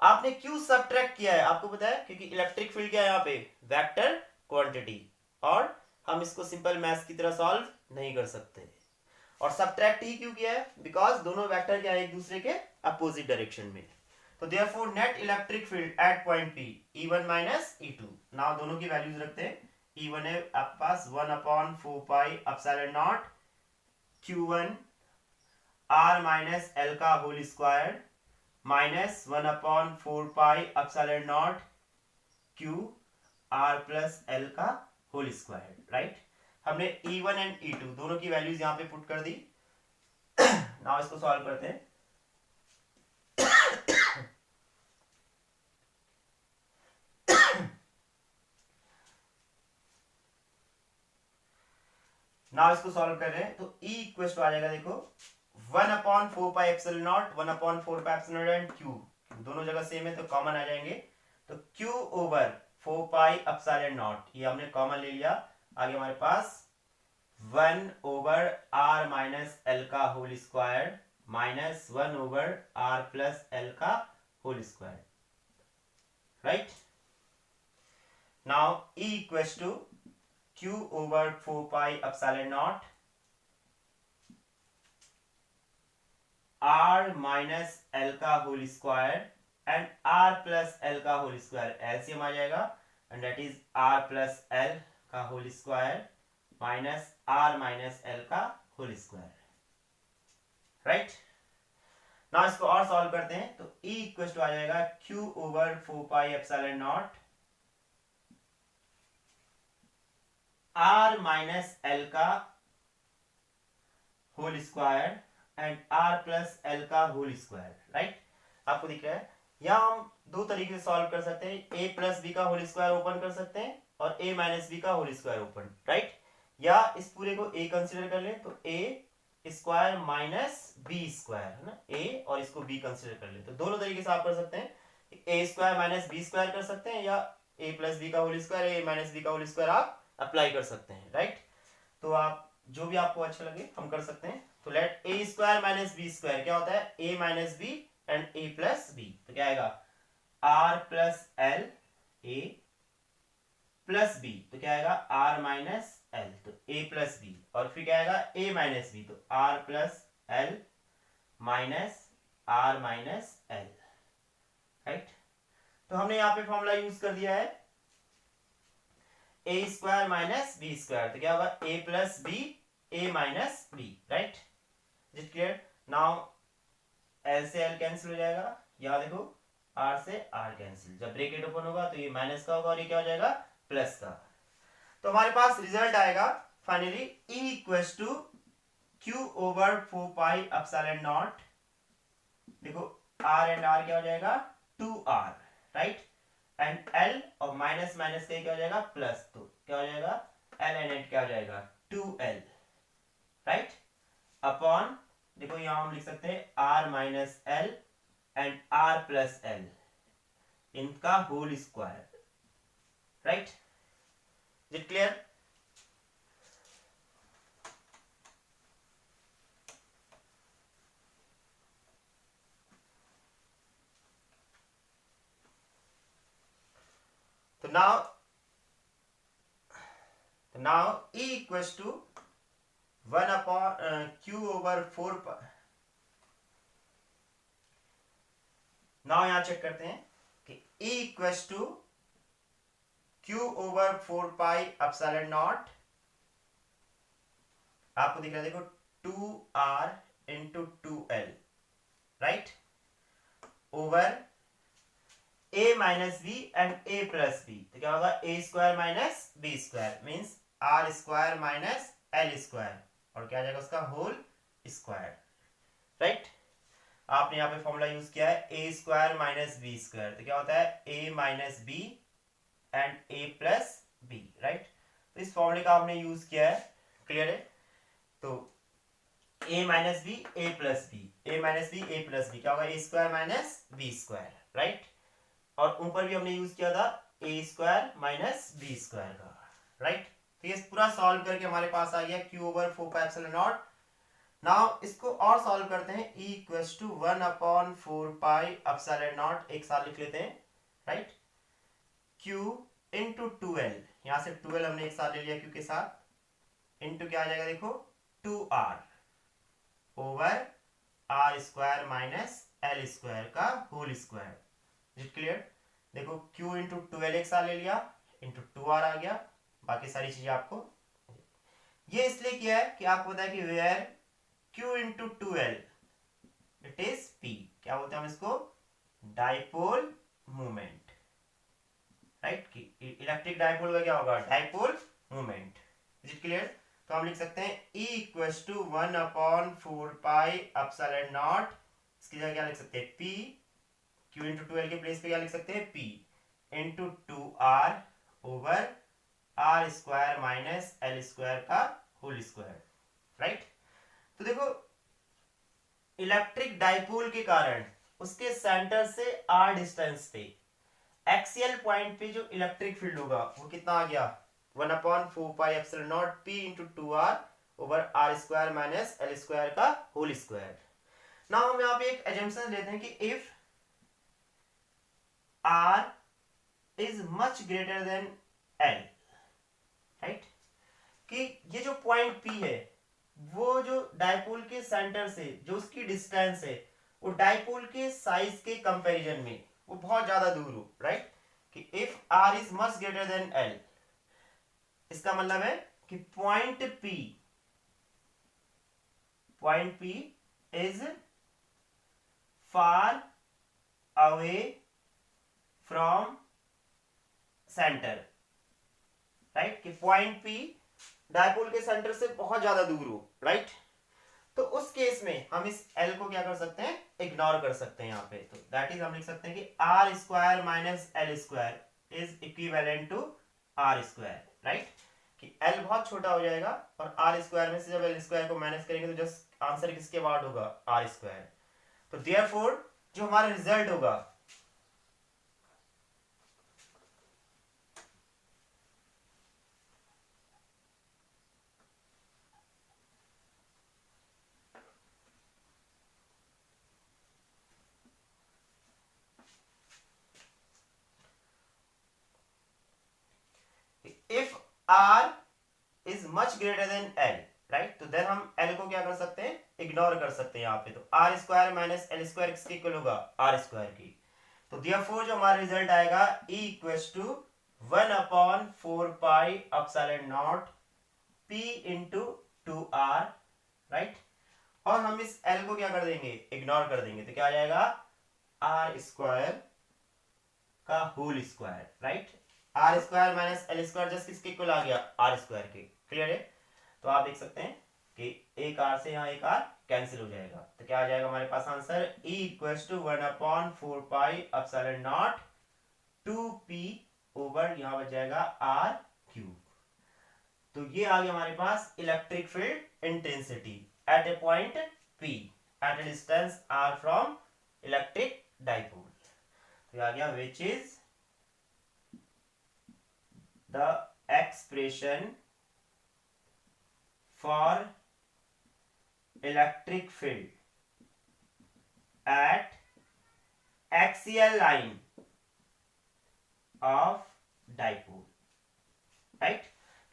Speaker 1: आपने क्यों सबट्रैक्ट किया है आपको पता है, क्योंकि इलेक्ट्रिक फील्ड क्या है यहाँ पे, वेक्टर क्वांटिटी, और हम इसको सिंपल मैथ्स की तरह सॉल्व नहीं कर सकते। और सबट्रैक्ट ही क्यों किया है, बिकॉज दोनों वेक्टर क्या है एक दूसरे के अपोजिट डायरेक्शन में। तो therefore net electric field at point P E1 minus E2। Now दोनों की वैल्यूज रखते हैं। E1 है आपके पास 1/4 pi epsilon naught Q1 R minus L का whole square minus 1/4 pi epsilon naught Q R plus L का होल स्क्वायर, राइट। हमने E1 एंड E2 दोनों की वैल्यूज यहां पे पुट कर दी। नाउ इसको सॉल्व करते हैं। नाउ इसको सॉल्व कर रहे हैं तो E इक्वल टू आ जाएगा, देखो 1/4 pi epsilon not 1/4 pi epsilon not and Q दोनों जगह सेम है तो कॉमन आ जाएंगे। तो Q over 4 pi epsilon naught ये हमने कॉमन ले लिया। आगे हमारे पास 1 ओवर R माइनस L का whole square minus 1 over R plus L का whole square, right. Now E equals to Q over 4 pi epsilon naught R minus L का whole square and R plus L का whole square LCM आ जाएगा and that is R plus L का whole square minus R minus L का whole square, right. Now इसको और solve करते हैं तो E इक्वल टू आ जाएगा Q over 4 pi epsilon naught R minus L का whole square and R plus L का होल स्क्वायर, राइट। आपको दिख रहा है यहां हम दो तरीके से सॉल्व कर सकते हैं, a प्लस बी का होल स्क्वायर ओपन कर सकते हैं और a माइनस बी का होल स्क्वायर ओपन, राइट। या इस पूरे को a कंसीडर कर ले तो a square minus B square है ना, a और इसको b कंसीडर कर ले तो दोनों तरीके से आप कर सकते हैं। a square minus B square कर सकते हैं या a प्लस बी का whole square a minus B का होल स्क्वायर आप अप्लाई कर सकते हैं, राइट। तो आप जो भी आपको अच्छा लगे हम कर सकते हैं। तो let a square minus B square क्या होता है, a minus B and a plus B, तो क्या आएगा r plus L a plus B, तो क्या आएगा r माइनस एल, तो a प्लस बी, और फिर क्या आएगा a माइनस बी, तो r plus L minus r minus L, right. तो हमने यहाँ पे फॉर्मूला यूज कर दिया है a square minus B square, तो क्या होगा a plus B a minus B, right. Is it clear? Now L से L कैंसिल हो जाएगा, यहाँ देखो R से R कैंसिल, जब ब्रैकेट ओपन होगा तो ये माइनस का होगा और ये क्या हो जाएगा प्लस का। तो हमारे पास रिजल्ट आएगा finally E equals to Q over 4 pi epsilon naught, देखो R एंड R क्या हो जाएगा 2R, राइट, एंड L और माइनस माइनस का क्या हो जाएगा प्लस, तो क्या हो जाएगा L एंड N क्या हो जाएगा 2L, राइट, अपॉन देखो यहां हम लिख सकते हैं R minus L and R plus L इनका whole square, right. Is it clear? तो now E equals to 1 upon Q over 4, now यहां चेक करते हैं कि E equals to Q over 4 pi epsilon nought, आपको दिख रहा है देखो 2R into 2L, right, over a minus B and a plus B, तो क्या होगा a square minus B square means r square minus L square, और क्या आ जाएगा उसका होल स्क्वायर, राइट। आपने यहाँ पे फॉर्मूला यूज किया है a square minus B square, तो क्या होता है a minus B and a plus B, right. तो इस फॉर्मूले का आपने यूज किया है, क्लियर है। तो a minus B A plus B, A minus B A plus B क्या होगा a square minus B square, right. और ऊपर भी हमने यूज किया था a square minus B square का, राइट। तो ये पूरा सॉल्व करके हमारे पास आ गया q over 4 pi epsilon naught. Now इसको और सॉल्व करते हैं, e equals to 1/4 pi epsilon naught, एक साथ लिख लेते हैं, राइट। q इंटू 12, यहां से 12 हमने एक साथ ले लिया q के साथ, इंटू क्या आ जाएगा देखो 2r over are square minus L square का whole square, is it clear. देखो q इंटू 12 एक साथ ले लिया, इंटू 2r आ गया, बाकी सारी चीजें आपको ये इसलिए किया है कि आपको पता है कि where q into 12 it is p, क्या बोलते हैं हम इसको डाइपोल मूवमेंट, राइट। कि इलेक्ट्रिक डाइपोल का क्या होगा dipole movement, is it clear. तो हम लिख सकते हैं E equals to 1/4 pi epsilon naught, इसकी जगह क्या लिख सकते हैं P, Q इंटू 12 के प्लेस पे क्या लिख सकते हैं P into 2R over are square minus L square का होल स्क्वायर, राइट। तो देखो इलेक्ट्रिक डाइपोल के कारण उसके सेंटर से r डिस्टेंस पे एक्सियल पॉइंट पे जो इलेक्ट्रिक फील्ड होगा वो कितना आ गया 1/4 pi epsilon naught p into 2r over are square minus L square का होल स्क्वायर। ना हम यहाँ पे एक एजम्पशन लेते हैं कि if r is much greater than l, right, कि ये जो पॉइंट p है वो जो डाइपोल के सेंटर से जो उसकी डिस्टेंस है वो डाइपोल के साइज के कंपैरिजन में वो बहुत ज्यादा दूर हो, राइट। कि if r is much greater than l, इसका मतलब है कि point P is far away from centre, right. कि पॉइंट P डायपोल के सेंटर से बहुत ज्यादा दूर हो, राइट। तो उस केस में हम इस L को क्या कर सकते हैं इग्नोर कर सकते हैं यहाँ पे, तो दैट इज हम लिख सकते हैं कि R square minus L square is equivalent to R square, right. कि L बहुत छोटा हो जाएगा और आर स्क्वायर में से जब L स्क्वायर को माइनस करेंगे तो जस्ट आंसर किसके बाद होगा आर स्क्वायर। तो देयरफॉर जो हमारा रिजल्ट होगा if R is much greater than L, right. तो देन हम L को क्या कर सकते हैं इग्नोर कर सकते हैं यहाँ पे, तो R square minus L square किसके इक्वल होगा आर स्क्वायर की। तो देयरफॉर जो हमारा रिजल्ट आएगा E equals to 1/4 pi epsilon naught P into 2R, right. और हम इस L को क्या कर देंगे इग्नोर कर देंगे, तो क्या आ जाएगा आर स्क्वायर का whole square, right. R square minus L square just किसके इक्वल आ गया आर स्क्वायर के, क्लियर है। तो आप देख सकते हैं कि एक आर से यहाँ एक आर कैंसिल हो जाएगा, तो क्या आ जाएगा हमारे पास answer E equals to 1/4 pi epsilon nought 2p over यहाँ बच जाएगा आर क्यूब। तो ये आ गया हमारे पास electric field intensity at a point P at a distance r from electric dipole. तो आ गया which is the expression for electric field at axial line of dipole, right.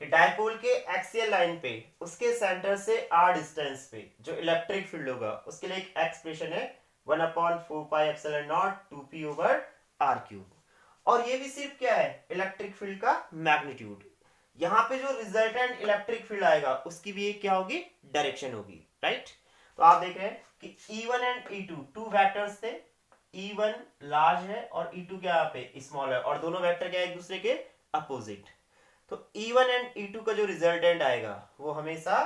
Speaker 1: कि डाइपोल के एक्सियल लाइन पे उसके सेंटर से r distance पे जो इलेक्ट्रिक फील्ड होगा उसके लिए एक एक्सप्रेशन है 1/4 pi epsilon nought 2p over r cube. और ये भी सिर्फ क्या है इलेक्ट्रिक फील्ड का मैग्नीट्यूड, यहाँ पे जो रिजल्टेंट इलेक्ट्रिक फील्ड आएगा उसकी भी एक क्या होगी डायरेक्शन होगी, राइट। तो आप देख रहे हैं कि E1 and E2 two vectors थे, E1 लार्ज है और E2 क्या यहाँ पे स्मॉल है, और दोनों वेक्टर क्या है एक दूसरे के अपोजिट। तो E1 एंड E2 का जो रिजल्टेंट आएगा वो हमेशा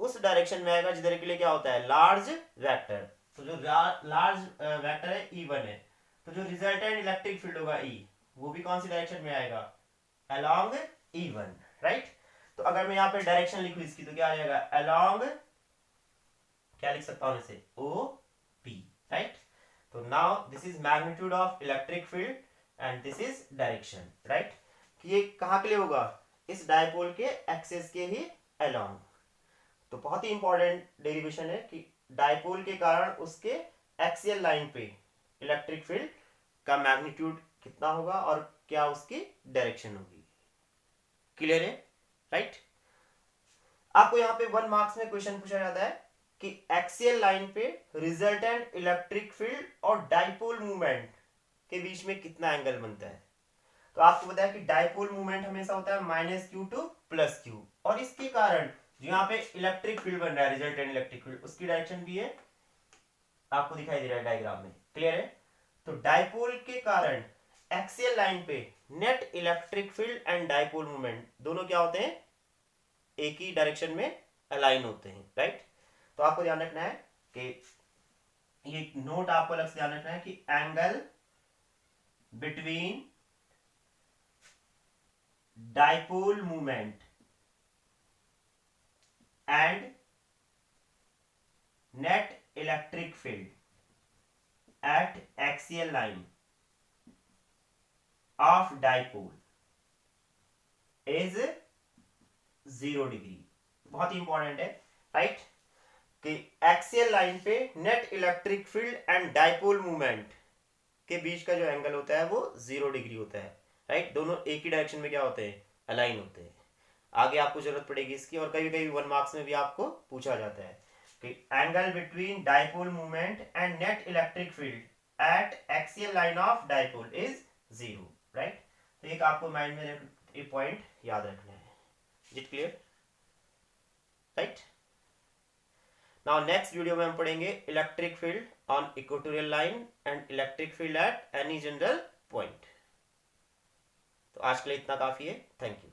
Speaker 1: उस डायरेक्शन में आएगा जिधर के लिए क्या होता है लार्ज वेक्टर। तो जो लार्ज वेक्टर है E1 है, तो जो रिजल्टेंट इलेक्ट्रिक फील्ड होगा E, वो भी कौन सी डायरेक्शन में आएगा, अलोंग E1, राइट। तो अगर मैं यहाँ पे डायरेक्शन लिखूं इसकी तो क्या आ जाएगा, अलोंग, क्या लिख सकता हूं इसे, OP, राइट। तो now this is magnitude of electric field and this is direction, right. कि ये कहाँ के लिए होगा, इस डायपोल के एक्सिस के ही अलोंग। तो बहुत ही इंपॉर्टेंट डेरिवेशन है कि डायपोल के कारण उसके एक्सियल लाइन पे इलेक्ट्रिक फील्ड का मैग्नीट्यूड कितना होगा और क्या उसकी डायरेक्शन होगी। क्लियर है, राइट। आपको यहाँ पे 1 मार्क्स में क्वेश्चन पूछा जाता है कि एक्सियल लाइन पे रिजल्टेंट इलेक्ट्रिक फील्ड और डायपोल मूवमेंट के बीच में कितना एंगल बनता है। तो आपको बताया कि डायपोल मूवमेंट हमेशा होता है -q टू +q, और इसके कारण जो यहाँ पे इलेक्ट्रिक फील्ड बन रहा है रिजल्टेंट इलेक्ट्रिक फील्ड, उसकी डायरेक्शन भी है, आपको दिखाई दे रहा है डायग्राम में, क्लियर है। तो डायपोल के कारण एक्सियल लाइन पे net electric field and dipole movement दोनों क्या होते हैं, एक ही डायरेक्शन में अलाइन होते हैं, राइट। तो आपको ध्यान रखना है कि ये नोट आपको अलग से ध्यान रखना है कि angle between dipole movement and net electric field at axial line of dipole is 0 degree. बहुत ही इंपॉर्टेंट है, राइट, कि एक्सियल लाइन पे net electric field and dipole movement के बीच का जो एंगल होता है वो 0 डिग्री होता है, राइट। दोनों एक ही डायरेक्शन में क्या होते हैं, अलाइन होते हैं। आगे आपको जरूरत पड़ेगी इसकी, और कभी कभी 1 मार्क्स में भी आपको पूछा जाता है कि angle between dipole movement and net electric field at axial line of dipole is 0, right. तो एक आपको माइंड में ये पॉइंट याद रखना है। Is it clear, right. Now next video में हम पढ़ेंगे electric field on equatorial line and electric field at any general point. तो आज के लिए इतना काफी है, थैंक यू।